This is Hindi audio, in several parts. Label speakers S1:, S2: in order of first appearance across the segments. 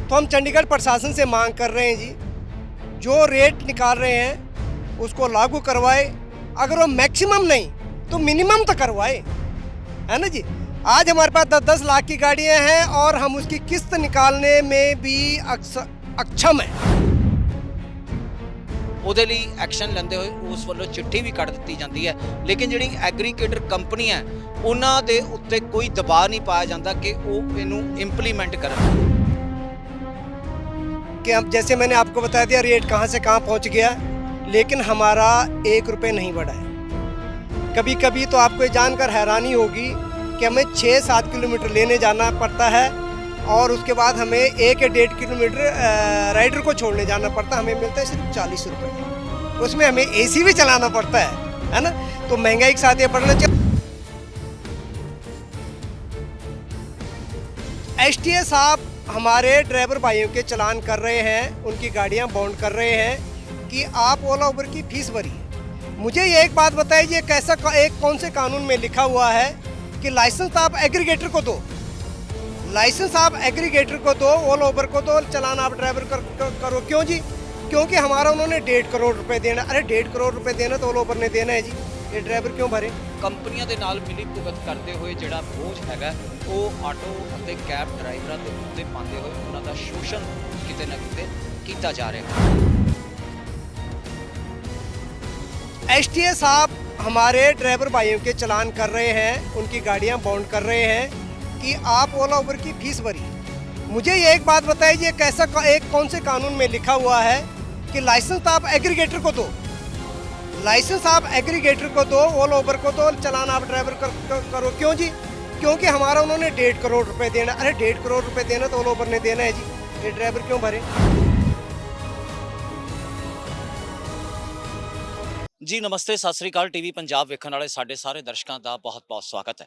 S1: तो हम चंडीगढ़ प्रशासन से मांग कर रहे हैं जी, जो रेट निकाल रहे हैं उसको लागू करवाए। अगर वो मैक्सिमम नहीं तो मिनिमम तो करवाए, है ना जी। आज हमारे पास 10-10 लाख की गाड़ियां हैं और हम उसकी किस्त निकालने में भी अक्षम है।
S2: ਉਹਦੇ ਲਈ ਐਕਸ਼ਨ ਲੈਂਦੇ ਹੋਏ ਉਸ ਵੱਲੋਂ ਚਿੱਠੀ ਵੀ ਕੱਢ ਦਿੱਤੀ ਜਾਂਦੀ ਹੈ, ਲੇਕਿਨ ਜਿਹੜੀ ਐਗਰੀਗੇਟਰ ਕੰਪਨੀ ਹੈ ਉਹਨਾਂ ਦੇ ਉੱਤੇ ਕੋਈ ਦਬਾਅ ਨਹੀਂ ਪਾਇਆ ਜਾਂਦਾ ਕਿ ਉਹ ਇਹਨੂੰ ਇੰਪਲੀਮੈਂਟ ਕਰਨ।
S1: कि अब जैसे मैंने आपको बता दिया रेट कहाँ से कहाँ पहुँच गया, लेकिन हमारा 1 रुपये नहीं बढ़ा है। कभी कभी तो आपको ये जानकर हैरानी होगी कि हमें 6-7 किलोमीटर लेने जाना पड़ता है और उसके बाद हमें 1 या 1.5 किलोमीटर राइडर को छोड़ने जाना पड़ता है। हमें मिलता है सिर्फ 40 रुपये, उसमें हमें AC भी चलाना पड़ता है ना। तो महंगाई के साथ ये बढ़ना चाहिए। STA साहब हमारे ड्राइवर भाइयों के चलान कर रहे हैं, उनकी गाड़ियां बाउंड कर रहे हैं कि आप ओला उबर की फीस भरिए। मुझे ये एक बात बताइए, कैसा कौन से कानून में लिखा हुआ है कि लाइसेंस आप एग्रीगेटर को दो, लाइसेंस आप एग्रीगेटर को दो, ओला उबर को दो, चलान आप ड्राइवर करो। क्यों जी? क्योंकि हमारा उन्होंने 1.5 करोड़ रुपए देना। अरे 1.5 करोड़ रुपए देना तो ओला उबर ने देना है जी, ये ड्राइवर क्यों भरे?
S2: ਕੰਪਨੀਆਂ ਦੇ ਨਾਲ ਮਿਲੀ ਭੁਗਤ ਕਰਦੇ ਹੋਏ ਜਿਹੜਾ ਬੋਝ ਹੈਗਾ ਉਹ ਆਟੋ ਅਤੇ ਕੈਬ ਡਰਾਈਵਰਾਂ ਦੇ ਉੱਤੇ ਪਾਉਂਦੇ ਹੋਏ ਉਹਨਾਂ ਦਾ ਸ਼ੋਸ਼ਣ ਕਿਤੇ ਨਾ ਕਿਤੇ ਕੀਤਾ ਜਾ ਰਿਹਾ ਹੈ।
S1: STA साहब हमारे ड्राइवर भाइयों के चलान कर रहे हैं, उनकी गाड़ियां बाउंड कर रहे हैं कि आप ओला उबर की फीस भरिए। मुझे ये एक बात बताइए, कैसा कौन से कानून में लिखा हुआ है कि लाइसेंस आप एग्रीगेटर को दो, लाइसेंस आप एग्रीगेटर को दो, ओला उबर को दो, चलान आप ड्राइवर करो। क्यों जी? क्योंकि हमारा उन्होंने 1.5 करोड़ रुपए देना। अरे 1.5 करोड़ रुपए देना तो ओला उबर ने देना है जी, ये ड्राइवर क्यों भरे?
S2: जी नमस्ते, सत श्री अकाल। टीवी पंजाब वेखण वाले साडे सारे दर्शकों का बहुत बहुत स्वागत है।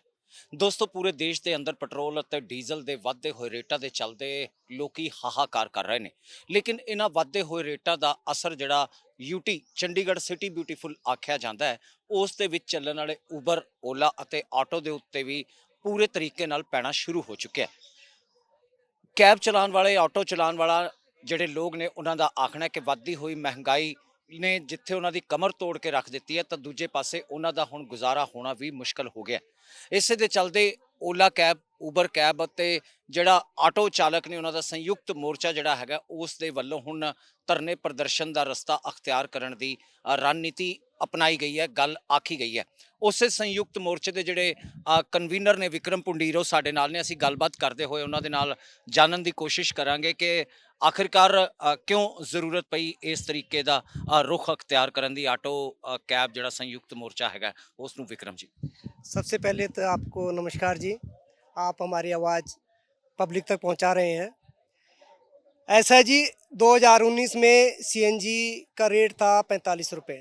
S2: दोस्तों, पूरे देश के अंदर पेट्रोल और डीजल के वधदे हुए रेटा के चलते लोग हाहाकार कर रहे हैं, लेकिन इन्हां वधदे हुए रेटा का असर जिहड़ा यूटी चंडीगढ़ सिटी ब्यूटीफुल आख्या जाता है, उस दे विच चलण वाले उबर, ओला और आटो के उत्ते भी पूरे तरीके नाल पैना शुरू हो चुका है। कैब चलाने वाले, आटो चलाने वाला जिहड़े लोग ने, उन्हां दा आखना है कि वधदी हुई महंगाई ने जिथे उन्हां दी कमर तोड़ के रख दी है, तो दूजे पासे उन्हां दा हुण गुजारा होना भी मुश्किल हो गया। इस दे चलते ओला कैब, उबर कैब ते जिहड़ा आटो चालक ने, उन्हां दा संयुक्त मोर्चा जिहड़ा हैगा उस दे वल्लों हुण धरने प्रदर्शन का रस्ता अख्तियार करने की रणनीति अपनाई गई है, गल आखी गई है। उस संयुक्त मोर्चे के जिहड़े कन्वीनर ने विक्रम पुंडीर, वो साडे नाल ने, असीं गलबात करते हुए उन्हां दे नाल जानन की कोशिश करांगे कि आखिरकार क्यों जरूरत पई इस तरीके का रुख अख्तियार करने की। आटो कैब जिहड़ा संयुक्त मोर्चा हैगा उसनूं विक्रम जी।
S1: सबसे पहले तो आपको नमस्कार जी, आप हमारी आवाज़ पब्लिक तक पहुंचा रहे हैं। ऐसा जी, 2019 में CNG का रेट था 45 रुपये,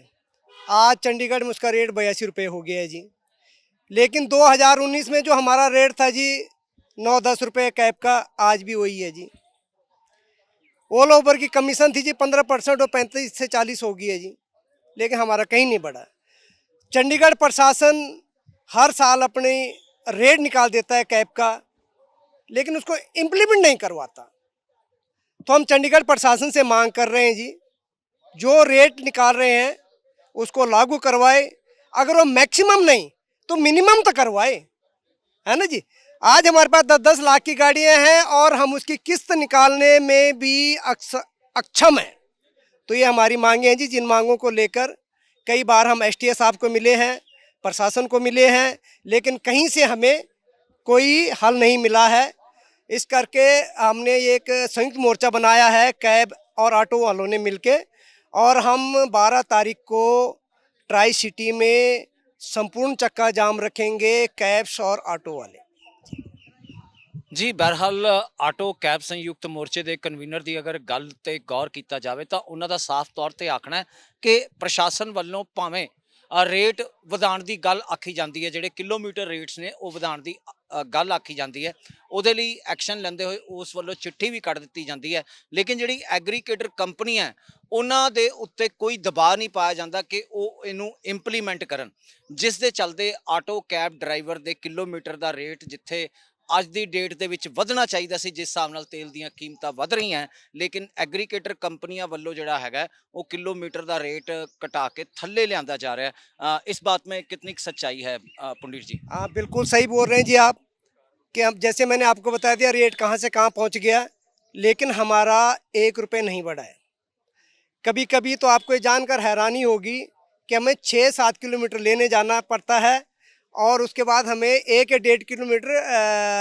S1: आज चंडीगढ़ में उसका रेट 82 रुपये हो गया है जी। लेकिन 2019 में जो हमारा रेट था जी 9-10 रुपये कैब का, आज भी वही है जी। ओला उबर की कमीशन थी जी 15% और 35 से 40 हो गई है जी, लेकिन हमारा कहीं नहीं बढ़ा। चंडीगढ़ प्रशासन हर साल अपने रेट निकाल देता है कैब का, लेकिन उसको इम्प्लीमेंट नहीं करवाता। तो हम चंडीगढ़ प्रशासन से मांग कर रहे हैं जी, जो रेट निकाल रहे हैं उसको लागू करवाए। अगर वो मैक्सिमम नहीं तो मिनिमम तो करवाए, है ना जी। आज हमारे पास 10-10 लाख की गाड़ियां हैं और हम उसकी किस्त निकालने में भी अक्षम हैं। तो ये हमारी मांगे हैं जी, जिन मांगों को लेकर कई बार हम STA साहब को मिले हैं, प्रशासन को मिले हैं, लेकिन कहीं से हमें कोई हल नहीं मिला है। इस करके हमने एक संयुक्त मोर्चा बनाया है कैब और ऑटो वालों ने मिलके, और हम 12 तारीख को ट्राई सिटी में संपूर्ण चक्का जाम रखेंगे, कैब्स और ऑटो वाले।
S2: जी बहरहाल आटो कैब संयुक्त मोर्चे के कन्वीनर की अगर गल ते गौर किया जाए तो उन्होंने साफ तौर पर आखना है कि प्रशासन वालों भावें रेट वधाण की गल आखी जाती है, जोड़े किलोमीटर रेट्स ने वो वधाण की गल आखी जाती है, उहदे लई एक्शन लैंदे होए उस वल्लों चिट्ठी भी कढ़ दित्ती जाती है, लेकिन जिहड़ी एग्रीगेटर कंपनी है उन्हां दे उत्ते कोई दबाव नहीं पाया जाता कि वो इनू इंप्लीमेंट करन, जिस दे चलते आटो कैब ड्राइवर दे किलोमीटर का रेट जिथे ਅੱਜ ਦੀ ਡੇਟ ਦੇ ਵਿੱਚ ਵਧਣਾ ਚਾਹੀਦਾ ਸੀ ਜਿਸ ਹਿਸਾਬ ਨਾਲ ਤੇਲ ਦੀਆਂ ਕੀਮਤਾਂ ਵਧ ਰਹੀਆਂ, ਲੇਕਿਨ ਐਗਰੀਗੇਟਰ ਕੰਪਨੀਆਂ ਵੱਲੋਂ ਜਿਹੜਾ ਹੈਗਾ ਉਹ ਕਿਲੋਮੀटर ਦਾ ਰੇਟ ਘਟਾ ਕੇ ਥੱਲੇ ਲਿਆਂਦਾ ਜਾ ਰਿਹਾ है। इस बात में कितनी सच्चाई है पुंडीर जी?
S1: हाँ, बिल्कुल सही बोल रहे हैं जी आप, कि हम जैसे मैंने आपको बता दिया रेट कहाँ से कहाँ पहुँच गया, लेकिन हमारा 1 रुपये नहीं बढ़ा है। कभी कभी तो आपको ये जानकर हैरानी होगी कि हमें 6-7 किलोमीटर लेने जाना पड़ता है, और उसके बाद हमें 1 या 1.5 किलोमीटर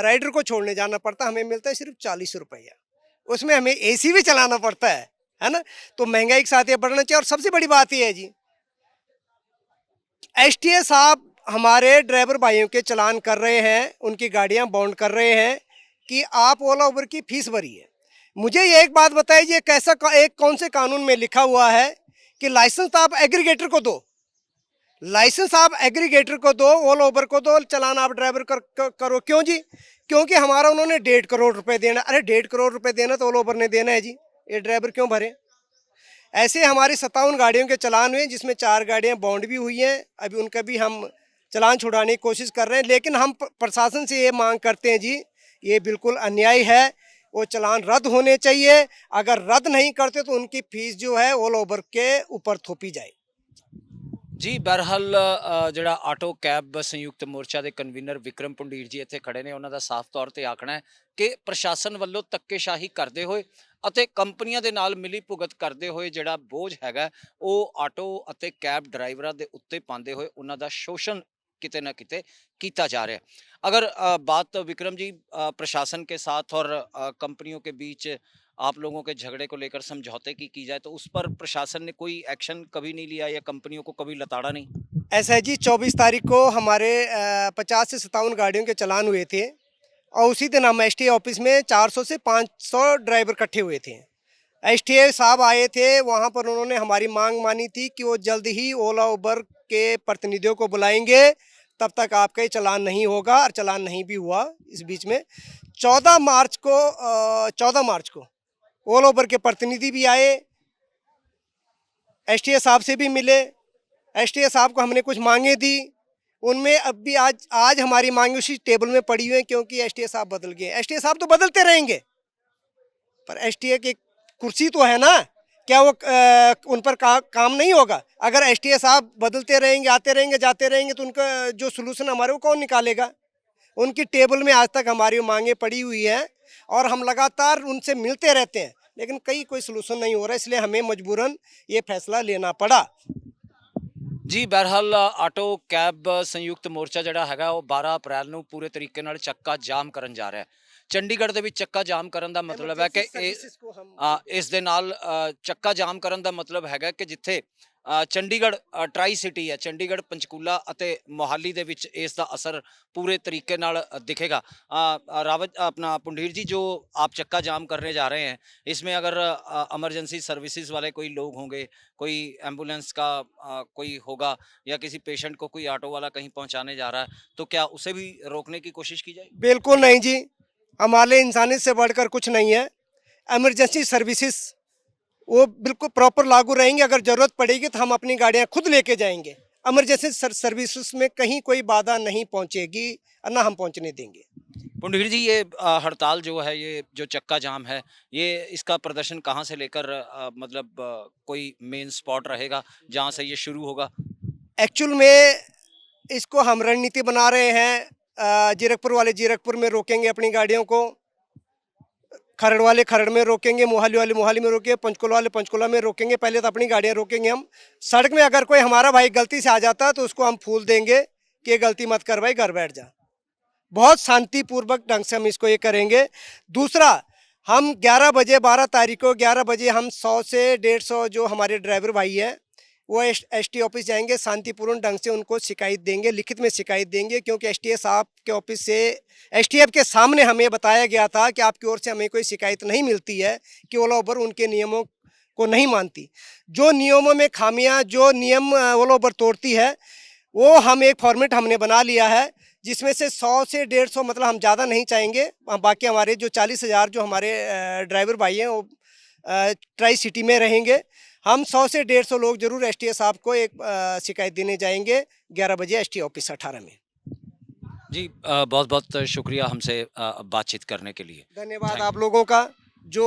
S1: राइडर को छोड़ने जाना पड़ता है। हमें मिलता है सिर्फ 40 रुपया, उसमें हमें एसी भी चलाना पड़ता है ना। तो महंगाई के साथ ये बढ़ना चाहिए। और सबसे बड़ी बात ये है जी, एसटीए साहब हमारे ड्राइवर भाइयों के चालान कर रहे हैं, उनकी गाड़ियां बाउंड कर रहे हैं कि आप ओला उबर की फीस भरिए। मुझे ये एक बात बताइए, ये कैसा एक कौन से कानून में लिखा हुआ है कि लाइसेंस आप एग्रीगेटर को दो, लाइसेंस आप एग्रीगेटर को दो, ओला उबर को दो, चालान आप ड्राइवर करो। क्यों जी? क्योंकि हमारा उन्होंने 1.5 करोड़ रुपए देना। अरे 1.5 करोड़ रुपए देना तो ओला उबर ने देना है जी, ये ड्राइवर क्यों भरे? ऐसे हमारी 57 गाड़ियों के चालान हुए, जिसमें 4 गाड़ियां बाउंड भी हुई हैं। अभी उनका भी हम चालान छुड़ाने की कोशिश कर रहे हैं, लेकिन हम प्रशासन से ये मांग करते हैं जी, ये बिल्कुल अन्याय है, वो चालान रद्द होने चाहिए। अगर रद्द नहीं करते तो उनकी फीस जो है ओला उबर के ऊपर थोपी जाए।
S2: ਜੀ ਬਹਰਹਾਲ ਜਿਹੜਾ ਆਟੋ ਕੈਬ ਸੰਯੁਕਤ ਮੋਰਚਾ ਦੇ ਕਨਵੀਨਰ ਵਿਕਰਮ ਪੁੰਡੀਰ ਜੀ ਇੱਥੇ ਖੜੇ ਨੇ, ਉਹਨਾਂ ਦਾ ਸਾਫ਼ ਤੌਰ ਤੇ ਆਖਣਾ ਹੈ ਕਿ ਪ੍ਰਸ਼ਾਸਨ ਵੱਲੋਂ ਧੱਕੇਸ਼ਾਹੀ ਕਰਦੇ ਹੋਏ ਅਤੇ ਕੰਪਨੀਆਂ ਦੇ ਨਾਲ ਮਿਲੀ ਭੁਗਤ ਕਰਦੇ ਹੋਏ ਜਿਹੜਾ ਬੋਝ ਹੈਗਾ ਉਹ ਆਟੋ ਅਤੇ ਕੈਬ ਡਰਾਈਵਰਾਂ ਦੇ ਉੱਤੇ ਪਾਉਂਦੇ ਹੋਏ ਉਹਨਾਂ ਦਾ ਸ਼ੋਸ਼ਣ किते ना किते कीता जा रहा है। अगर बात विक्रम जी प्रशासन के साथ और कंपनियों के बीच आप लोगों के झगड़े को लेकर समझौते की जाए तो उस पर प्रशासन ने कोई एक्शन कभी नहीं लिया या कंपनियों को कभी लताड़ा नहीं?
S1: ऐसा है जी, 24 तारीख को हमारे 50 से 57 गाड़ियों के चालान हुए थे, और उसी दिन हम एसटीए ऑफिस में 400 से 500 ड्राइवर इकट्ठे हुए थे। एसटीए साहब आए थे, वहाँ पर उन्होंने हमारी मांग मानी थी कि वो जल्द ही ओला उबर के प्रतिनिधियों को बुलाएंगे, तब तक आपका ये चालान नहीं होगा, और चालान नहीं भी हुआ। इस बीच में 14 मार्च को ओला उबर के प्रतिनिधि भी आए, एसटीए साहब से भी मिले। एसटीए साहब को हमने कुछ मांगे दी, उनमें अब भी आज हमारी मांगे उसी टेबल में पड़ी हुई हैं, क्योंकि एसटीए साहब बदल गए। एसटीए साहब तो बदलते रहेंगे, पर एसटीए की कुर्सी तो है ना, क्या वो उन पर काम नहीं होगा? अगर एसटीए साहब बदलते रहेंगे, आते रहेंगे, जाते रहेंगे, तो उनका जो सलूशन हमारे वो कौन निकालेगा? उनकी टेबल में आज तक हमारी मांगे पड़ी हुई हैं, और हम लगातार उनसे मिलते रहते हैं, लेकिन कोई सलूशन नहीं हो रहा, इसलिए हमें मजबूरन ये फैसला लेना पड़ा।
S2: ਜੀ ਬਹਰਹਾਲ ਆਟੋ ਕੈਬ ਸੰਯੁਕਤ ਮੋਰਚਾ ਜਿਹੜਾ ਹੈਗਾ ਉਹ 12 ਅਪ੍ਰੈਲ ਨੂੰ ਪੂਰੇ ਤਰੀਕੇ ਨਾਲ ਚੱਕਾ ਜਾਮ ਕਰਨ ਜਾ ਰਿਹਾ ਹੈ। ਚੰਡੀਗੜ੍ਹ ਦੇ ਵਿੱਚ ਚੱਕਾ ਜਾਮ ਕਰਨ ਦਾ ਮਤਲਬ ਹੈ ਕਿ ਇਸ ਦੇ ਨਾਲ ਚੱਕਾ ਜਾਮ ਕਰਨ ਦਾ ਮਤਲਬ ਹੈਗਾ ਕਿ ਜਿੱਥੇ ਚੰਡੀਗੜ੍ਹ ਟਰਾਈ ਸਿਟੀ ਹੈ, ਚੰਡੀਗੜ੍ਹ ਪੰਚਕੂਲਾ ਅਤੇ ਮੋਹਾਲੀ ਦੇ ਵਿੱਚ ਇਸ ਦਾ ਅਸਰ पूरे तरीके नाल दिखेगा। रावत अपना पुंडीर जी, जो आप चक्का जाम करने जा रहे हैं, इसमें अगर एमरजेंसी सर्विसेज वाले कोई लोग होंगे, कोई एम्बुलेंस का कोई होगा, या किसी पेशेंट को कोई ऑटो वाला कहीं पहुंचाने जा रहा है, तो क्या उसे भी रोकने की कोशिश की जाएगी?
S1: बिल्कुल नहीं जी, हमारे इंसानियत से बढ़कर कुछ नहीं है। एमरजेंसी सर्विसेज वो बिल्कुल प्रॉपर लागू रहेंगे। अगर ज़रूरत पड़ेगी तो हम अपनी गाड़ियाँ खुद लेके जाएंगे। एमरजेंसी सर्विसेज में कहीं कोई बाधा नहीं पहुंचेगी, और ना हम पहुंचने देंगे।
S2: पुंडीर जी, ये हड़ताल जो है, ये जो चक्का जाम है, ये इसका प्रदर्शन कहाँ से लेकर मतलब कोई मेन स्पॉट रहेगा जहाँ से ये शुरू होगा?
S1: एक्चुअल में इसको हम रणनीति बना रहे हैं। जीरकपुर वाले जीरकपुर में रोकेंगे अपनी गाड़ियों को, खरड़ वाले खरड़ में रोकेंगे, मोहाली वाले मोहाली में रोकेंगे, पंचकुला वाले पंचकुला में रोकेंगे। पहले तो अपनी गाड़ियाँ रोकेंगे हम। सड़क में अगर कोई हमारा भाई गलती से आ जाता है तो उसको हम फूल देंगे कि गलती मत कर भाई, घर बैठ जा। बहुत शांतिपूर्वक ढंग से हम इसको ये करेंगे। दूसरा, हम 11 बजे 12 तारीख को 11 बजे हम 100 से 150 जो हमारे ड्राइवर भाई हैं वो एसटी ऑफिस जाएंगे, शांतिपूर्ण ढंग से उनको शिकायत देंगे, लिखित में शिकायत देंगे। क्योंकि एसटीए साहब के ऑफिस से एसटीएफ के सामने हमें बताया गया था कि आपकी ओर से हमें कोई शिकायत नहीं मिलती है कि ओला उबर उनके नियमों को नहीं मानती। जो नियमों में खामियां, जो नियम ओला उबर तोड़ती है, वो हम एक फॉर्मेट हमने बना लिया है, जिसमें से 100 से 150, मतलब हम ज़्यादा नहीं चाहेंगे। बाकी हमारे जो 40,000 जो हमारे ड्राइवर भाई हैं वो ट्राई सिटी में रहेंगे। हम 100 से 150 लोग जरूर एसटीए साहब को एक शिकायत देने जाएंगे 11 बजे एसटी ऑफिस 18 में।
S2: जी बहुत बहुत शुक्रिया हमसे बातचीत करने के लिए।
S1: धन्यवाद
S2: थैंक
S1: आप लोगों का जो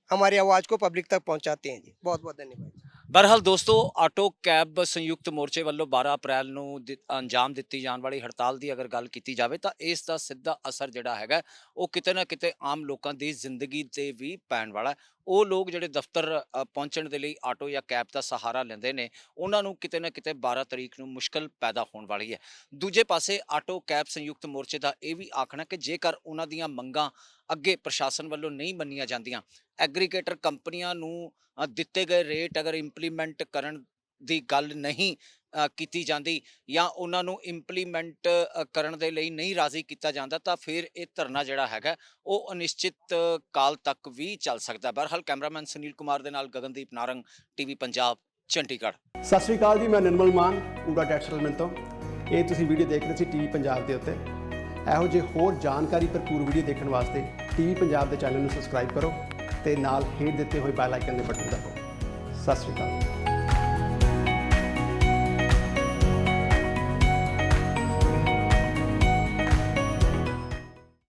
S1: हमारी आवाज़ को पब्लिक तक पहुंचाते हैं जी। बहुत बहुत धन्यवाद।
S2: ਬਹਰਹਾਲ ਦੋਸਤੋ ਆਟੋ ਕੈਬ ਸੰਯੁਕਤ ਮੋਰਚੇ ਵੱਲੋਂ 12 ਅਪ੍ਰੈਲ ਨੂੰ ਅੰਜਾਮ ਦਿੱਤੀ ਜਾਣ ਵਾਲੀ ਹੜਤਾਲ ਦੀ ਅਗਰ ਗੱਲ ਕੀਤੀ ਜਾਵੇ ਤਾਂ ਇਸ ਦਾ ਸਿੱਧਾ ਅਸਰ ਜਿਹੜਾ ਹੈਗਾ ਉਹ ਕਿਤੇ ਨਾ ਕਿਤੇ ਆਮ ਲੋਕਾਂ ਦੀ ਜ਼ਿੰਦਗੀ ਤੇ ਵੀ ਪੈਣ ਵਾਲਾ ਹੈ। ਉਹ ਲੋਕ ਜਿਹੜੇ ਦਫ਼ਤਰ ਪਹੁੰਚਣ ਦੇ ਲਈ ਆਟੋ ਜਾਂ ਕੈਬ ਦਾ ਸਹਾਰਾ ਲੈਂਦੇ ਨੇ ਉਹਨਾਂ ਨੂੰ ਕਿਤੇ ਨਾ ਕਿਤੇ 12 ਤਰੀਕ ਨੂੰ ਮੁਸ਼ਕਲ ਪੈਦਾ ਹੋਣ ਵਾਲੀ ਹੈ। ਦੂਜੇ ਪਾਸੇ ਆਟੋ ਕੈਬ ਸੰਯੁਕਤ ਮੋਰਚੇ ਦਾ ਇਹ ਵੀ ਆਖਣਾ ਕਿ ਜੇਕਰ ਉਹਨਾਂ ਦੀਆਂ ਮੰਗਾਂ ਅੱਗੇ ਪ੍ਰਸ਼ਾਸਨ ਵੱਲੋਂ ਨਹੀਂ ਮੰਨੀਆਂ ਜਾਂਦੀਆਂ, ਐਗਰੀਗੇਟਰ ਕੰਪਨੀਆਂ ਨੂੰ ਦਿੱਤੇ ਗਏ ਰੇਟ ਅਗਰ ਇੰਪਲੀਮੈਂਟ ਕਰਨ ਦੀ ਗੱਲ ਨਹੀਂ ਕੀਤੀ ਜਾਂਦੀ ਜਾਂ ਉਹਨਾਂ ਨੂੰ ਇੰਪਲੀਮੈਂਟ ਕਰਨ ਦੇ ਲਈ ਨਹੀਂ ਰਾਜ਼ੀ ਕੀਤਾ ਜਾਂਦਾ ਤਾਂ ਫਿਰ ਇਹ ਧਰਨਾ ਜਿਹੜਾ ਹੈਗਾ ਉਹ ਅਨਿਸ਼ਚਿਤ ਕਾਲ ਤੱਕ ਵੀ ਚੱਲ ਸਕਦਾ। ਬਹਰਹਾਲ ਕੈਮਰਾਮੈਨ ਸੁਨੀਲ ਕੁਮਾਰ ਦੇ ਨਾਲ ਗਗਨਦੀਪ ਨਾਰੰਗ, ਟੀਵੀ ਪੰਜਾਬ, ਚੰਡੀਗੜ੍ਹ।
S3: ਸਤਿ ਸ਼੍ਰੀ ਅਕਾਲ ਜੀ, ਮੈਂ ਨਿਰਮਲ ਮਾਨ ਊੜਾ ਟੈਕਸ ਸੈਟਲਮੈਂਟ ਤੋਂ। ਇਹ ਤੁਸੀਂ ਵੀਡੀਓ ਦੇਖ ਰਹੇ ਸੀ ਟੀਵੀ ਪੰਜਾਬ ਦੇ ਉੱਤੇ। ਇਹੋ ਜਿਹੇ ਹੋਰ ਜਾਣਕਾਰੀ ਭਰਪੂਰ ਵੀਡੀਓ ਦੇਖਣ ਵਾਸਤੇ ਟੀਵੀ ਪੰਜਾਬ ਦੇ ਚੈਨਲ ਨੂੰ ਸਬਸਕ੍ਰਾਈਬ ਕਰੋ ਤੇ ਨਾਲ ਹੇਠ ਦਿੱਤੇ ਹੋਏ ਬੈਲ ਆਈਕਨ ਦੇ ਬਟਨ ਦਬਾਓ। ਸਤਿ ਸ਼੍ਰੀ ਅਕਾਲ।